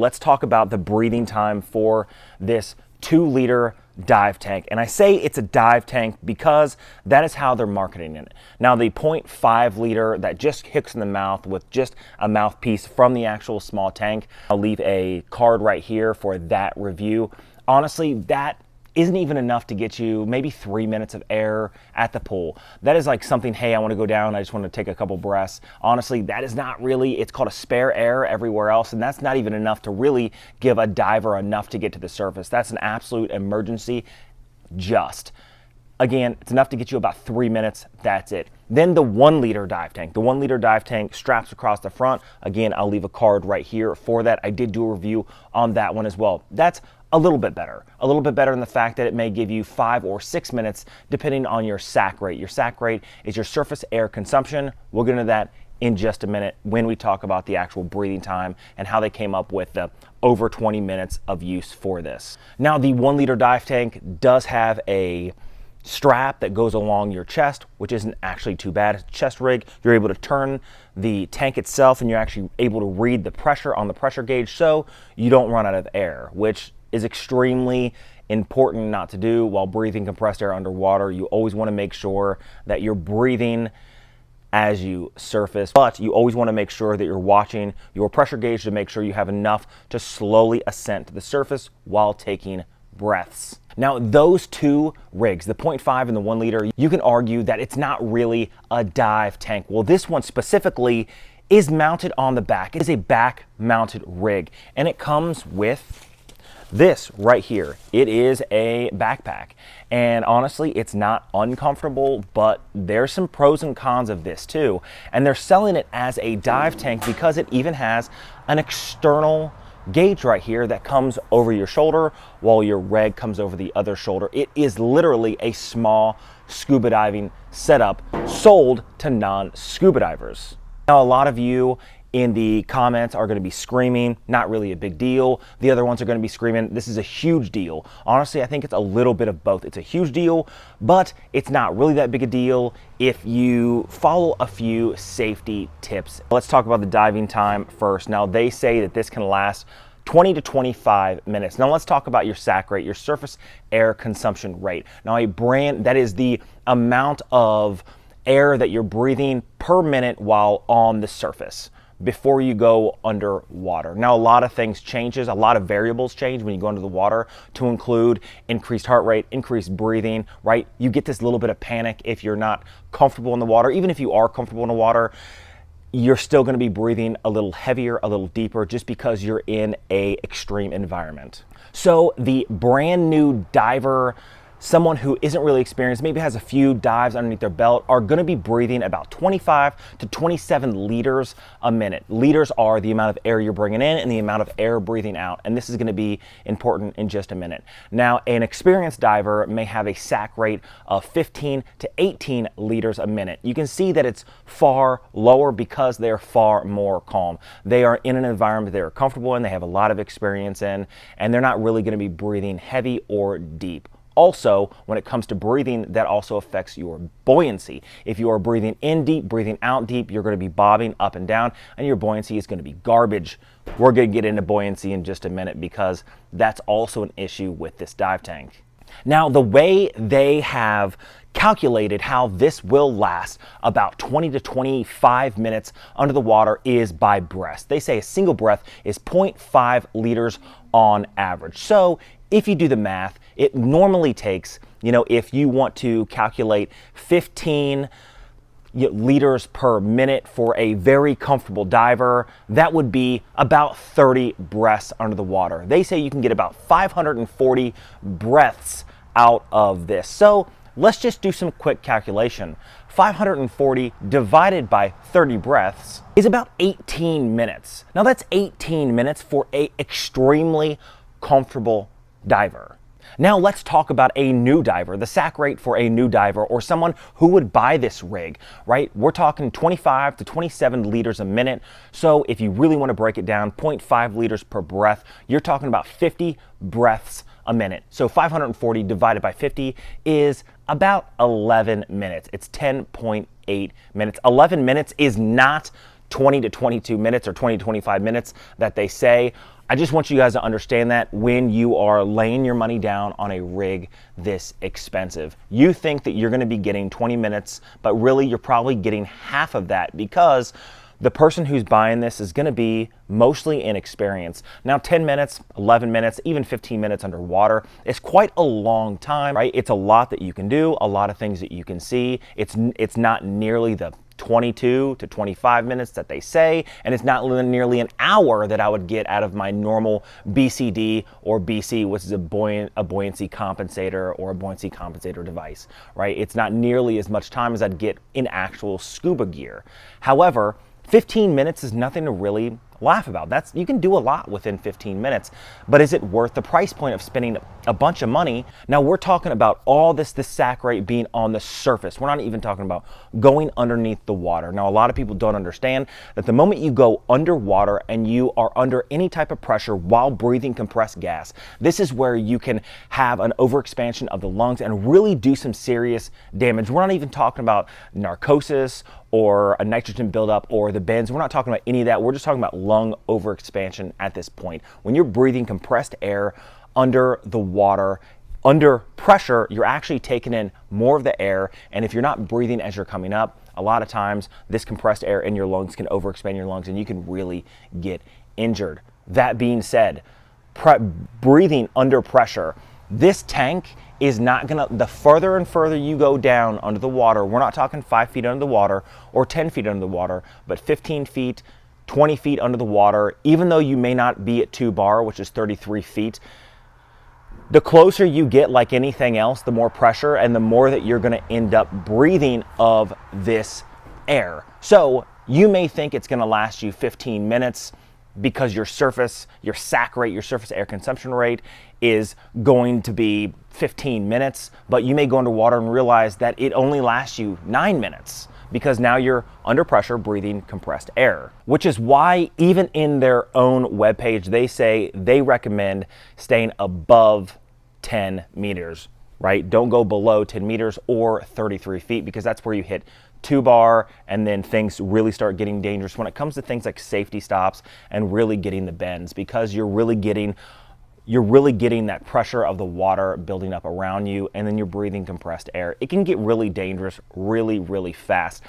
Let's talk about the breathing time for this 2-liter dive tank. And I say it's a dive tank because that is how they're marketing it. Now, the 0.5 liter that just hooks in the mouth with just a mouthpiece from the actual small tank, I'll leave a card right here for that review. Honestly, that isn't even enough to get you maybe 3 minutes of air at the pool. That is like something, hey, I want to go down, I just want to take a couple breaths. Honestly, that is not really, it's called a spare air everywhere else, and that's not even enough to really give a diver enough to get to the surface. That's an absolute emergency just. Again, it's enough to get you about 3 minutes, that's it. Then the 1-liter dive tank. The 1-liter dive tank straps across the front. Again, I'll leave a card right here for that. I did do a review on that one as well. That's a little bit better in the fact that it may give you 5 or 6 minutes depending on your sac rate. Your sac rate is your surface air consumption. We'll get into that in just a minute when we talk about the actual breathing time and how they came up with the over 20 minutes of use for this. Now, the 1-liter dive tank does have a strap that goes along your chest, which isn't actually too bad. It's a chest rig. You're able to turn the tank itself and you're actually able to read the pressure on the pressure gauge so you don't run out of air, which is extremely important not to do while breathing compressed air underwater. You always want to make sure that you're breathing as you surface, but you always want to make sure that you're watching your pressure gauge to make sure you have enough to slowly ascend to the surface while taking breaths. Now, those two rigs, the 0.5 and the 1 liter, you can argue that it's not really a dive tank. Well, this one specifically is mounted on the back. It is a back mounted rig, and it comes with this right here. It is a backpack, and honestly, it's not uncomfortable, but there's some pros and cons of this too. And they're selling it as a dive tank because it even has an external gauge right here that comes over your shoulder while your reg comes over the other shoulder. It is literally a small scuba diving setup sold to non-scuba divers. Now, a lot of you in the comments are going to be screaming, not really a big deal. The other ones are going to be screaming, this is a huge deal. Honestly, I think it's a little bit of both. It's a huge deal, but it's not really that big a deal if you follow a few safety tips. Let's talk about the diving time first. Now, they say that this can last 20 to 25 minutes. Now, let's talk about your sac rate, your surface air consumption rate. Now, that is the amount of air that you're breathing per minute while on the surface before you go underwater. Now, a lot of things changes, a lot of variables change when you go under the water, to include increased heart rate, increased breathing, right? You get this little bit of panic if you're not comfortable in the water. Even if you are comfortable in the water, you're still gonna be breathing a little heavier, a little deeper, just because you're in a extreme environment. So the brand new diver, someone who isn't really experienced, maybe has a few dives underneath their belt, are going to be breathing about 25 to 27 liters a minute. Liters are the amount of air you're bringing in and the amount of air breathing out, and this is going to be important in just a minute. Now, an experienced diver may have a sac rate of 15 to 18 liters a minute. You can see that it's far lower because they're far more calm. They are in an environment they're comfortable in, they have a lot of experience in, and they're not really going to be breathing heavy or deep. Also, when it comes to breathing, that also affects your buoyancy. If you are breathing in deep, breathing out deep, you're going to be bobbing up and down, and your buoyancy is going to be garbage. We're going to get into buoyancy in just a minute because that's also an issue with this dive tank. Now, the way they have calculated how this will last about 20 to 25 minutes under the water is by breaths. They say a single breath is 0.5 liters on average. So if you do the math, it normally takes, if you want to calculate 15 liters per minute for a very comfortable diver, that would be about 30 breaths under the water. They say you can get about 540 breaths out of this. So let's just do some quick calculation. 540 divided by 30 breaths is about 18 minutes. Now, that's 18 minutes for an extremely comfortable diver. Now let's talk about a new diver, the sac rate for a new diver or someone who would buy this rig, right? We're talking 25 to 27 liters a minute. So if you really want to break it down, 0.5 liters per breath, you're talking about 50 breaths a minute. So 540 divided by 50 is about 11 minutes. It's 10.8 minutes. 11 minutes is not 20 to 22 minutes or 20 to 25 minutes that they say. I just want you guys to understand that when you are laying your money down on a rig this expensive. You think that you're gonna be getting 20 minutes, but really you're probably getting half of that because the person who's buying this is gonna be mostly inexperienced. Now 10 minutes, 11 minutes, even 15 minutes underwater is quite a long time, right? It's a lot that you can do, a lot of things that you can see. It's not nearly the 22 to 25 minutes that they say, and it's not nearly an hour that I would get out of my normal BCD or BC, which is a buoyancy compensator or a buoyancy compensator device, right? It's not nearly as much time as I'd get in actual scuba gear. However, 15 minutes is nothing to really laugh about. You can do a lot within 15 minutes, but is it worth the price point of spending a bunch of money? Now we're talking about all this sac rate being on the surface. We're not even talking about going underneath the water. Now a lot of people don't understand that the moment you go underwater and you are under any type of pressure while breathing compressed gas, this is where you can have an overexpansion of the lungs and really do some serious damage. We're not even talking about narcosis or a nitrogen buildup or the bends. We're not talking about any of that. We're just talking about lung overexpansion at this point. When you're breathing compressed air under the water, under pressure, you're actually taking in more of the air, and if you're not breathing as you're coming up, a lot of times this compressed air in your lungs can overexpand your lungs and you can really get injured. That being said, breathing under pressure, this tank is not gonna, the further and further you go down under the water, we're not talking 5 feet under the water or 10 feet under the water, but 15 feet, 20 feet under the water, even though you may not be at 2 bar, which is 33 feet, the closer you get, like anything else, the more pressure and the more that you're gonna end up breathing of this air. So you may think it's gonna last you 15 minutes because your sac rate, your surface air consumption rate is going to be 15 minutes, but you may go underwater and realize that it only lasts you 9 minutes because now you're under pressure breathing compressed air, which is why even in their own webpage, they say they recommend staying above 10 meters, right? Don't go below 10 meters or 33 feet because that's where you hit 2 bar and then things really start getting dangerous when it comes to things like safety stops and really getting the bends, because you're really getting that pressure of the water building up around you and then you're breathing compressed air. It can get really dangerous really, really fast.